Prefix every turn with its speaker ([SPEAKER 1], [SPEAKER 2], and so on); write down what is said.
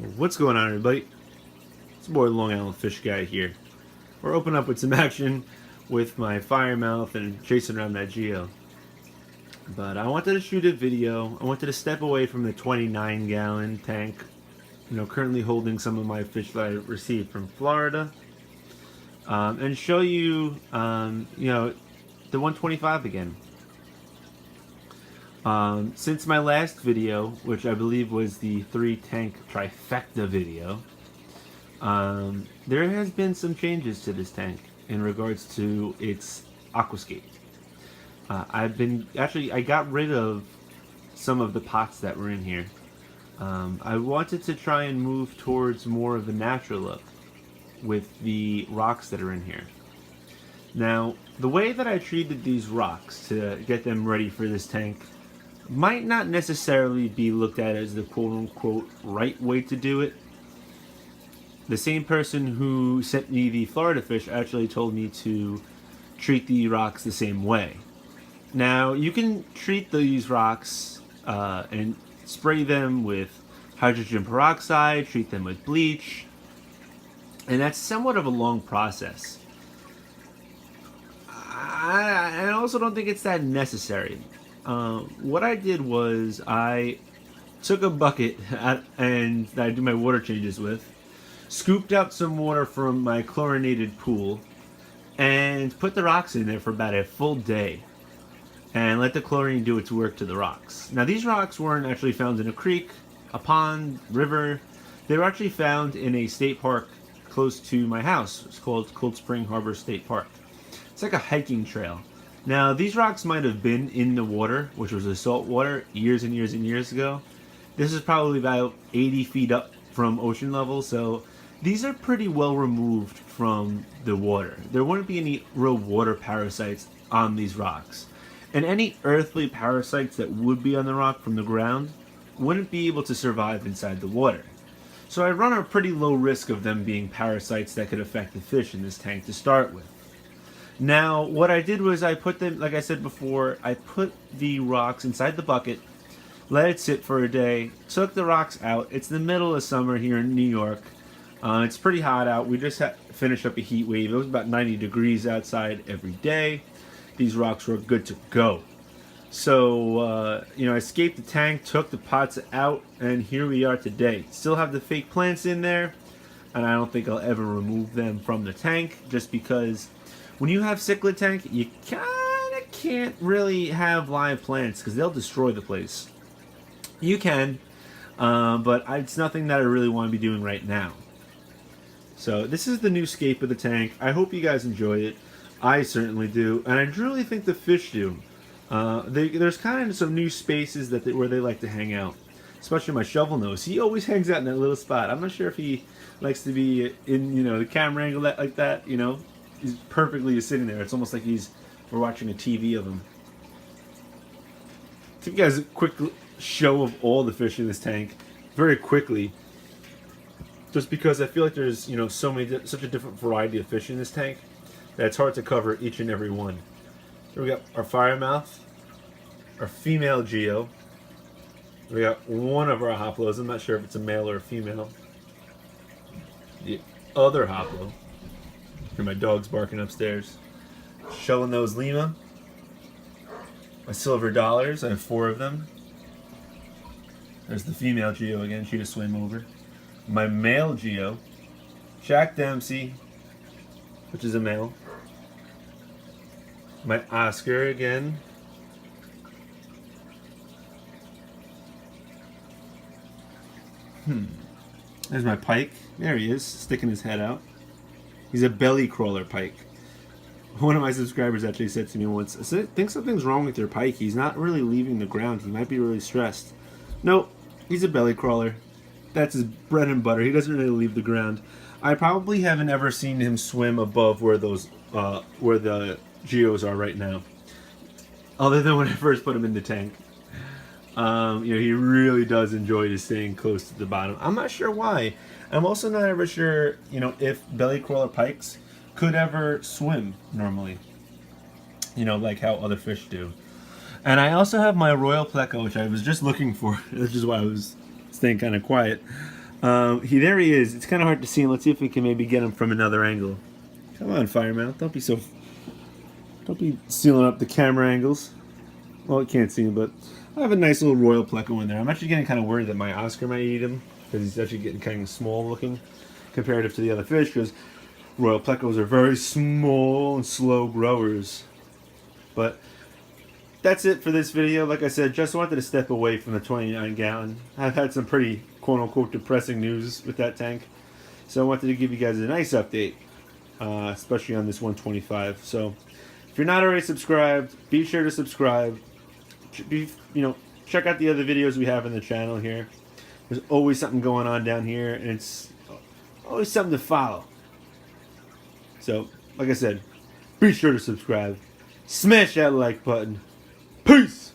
[SPEAKER 1] What's going on, everybody? It's your boy Long Island Fish Guy here. We're opening up with some action with my fire mouth and chasing around that Geo. But I wanted to shoot a video. I wanted to step away from the 29-gallon tank, currently holding some of my fish that I received from Florida, and show you, the 125 again. Since my last video, which I believe was the 3-tank trifecta video, there has been some changes to this tank in regards to its aquascape. I got rid of some of the pots that were in here. I wanted to try and move towards more of a natural look with the rocks that are in here. Now, the way that I treated these rocks to get them ready for this tank might not necessarily be looked at as the quote-unquote right way to do it. The same person who sent me the Florida fish actually told me to treat the rocks the same way. Now, you can treat these rocks and spray them with hydrogen peroxide, treat them with bleach, and that's somewhat of a long process. I also don't think it's that necessary. What I did was I took a bucket and I do my water changes with, scooped out some water from my chlorinated pool, and put the rocks in there for about a full day and let the chlorine do its work to the rocks. Now, these rocks weren't actually found in a creek, a pond, river. They were actually found in a state park close to my house. It's called Cold Spring Harbor State Park. It's like a hiking trail. Now, these rocks might have been in the water, which was the salt water, years and years and years ago. This is probably about 80 feet up from ocean level, so these are pretty well removed from the water. There wouldn't be any real water parasites on these rocks. And any earthly parasites that would be on the rock from the ground wouldn't be able to survive inside the water. So I run a pretty low risk of them being parasites that could affect the fish in this tank to start with. Now, what I did was I put them, like I said before, I put the rocks inside the bucket, let it sit for a day, took the rocks out. It's the middle of summer here in New York. It's pretty hot out. We just finished up a heat wave. It was about 90 degrees outside every day. These rocks were good to go. So, I escaped the tank, took the pots out, and here we are today. Still have the fake plants in there, and I don't think I'll ever remove them from the tank, just because when you have cichlid tank, you kind of can't really have live plants because they'll destroy the place. You can, but it's nothing that I really want to be doing right now. So this is the new scape of the tank. I hope you guys enjoy it. I certainly do, and I really think the fish do. There's kind of some new spaces where they like to hang out, especially my shovel nose. He always hangs out in that little spot. I'm not sure if he likes to be in the camera angle like that. He's perfectly sitting there. It's almost like we're watching a TV of him. To give you guys a quick show of all the fish in this tank, very quickly, just because I feel like there's such a different variety of fish in this tank that it's hard to cover each and every one. So we got our firemouth, our female Geo. We got one of our hoplos. I'm not sure if it's a male or a female. The other hoplo. Hear my dog's barking upstairs. Shovel-nosed Lima. My silver dollars. I have 4 of them. There's the female Geo again. She just swam over. My male Geo, Jack Dempsey, which is a male. My Oscar again. There's my pike. There he is, sticking his head out. He's a belly crawler pike. One of my subscribers actually said to me once, I think something's wrong with your pike. He's not really leaving the ground. He might be really stressed. Nope, he's a belly crawler. That's his bread and butter. He doesn't really leave the ground. I probably haven't ever seen him swim above where the Geos are right now, other than when I first put him in the tank. He really does enjoy just staying close to the bottom. I'm not sure why. I'm also not ever sure, if belly crawler pikes could ever swim normally, like how other fish do. And I also have my Royal Pleco, which I was just looking for, which is why I was staying kind of quiet. There he is. It's kind of hard to see him. Let's see if we can maybe get him from another angle. Come on, Fireman. Don't be sealing up the camera angles. Well, you can't see him, but I have a nice little royal pleco in there. I'm actually getting kind of worried that my Oscar might eat him because he's actually getting kind of small looking comparative to the other fish, because royal plecos are very small and slow growers. But that's it for this video. Like I said, just wanted to step away from the 29 gallon. I've had some pretty quote-unquote depressing news with that tank, so I wanted to give you guys a nice update, especially on this 125. So if you're not already subscribed, be sure to subscribe. Check out the other videos we have in the channel here. There's always something going on down here, and it's always something to follow. So, like I said, be sure to subscribe. Smash that like button. Peace!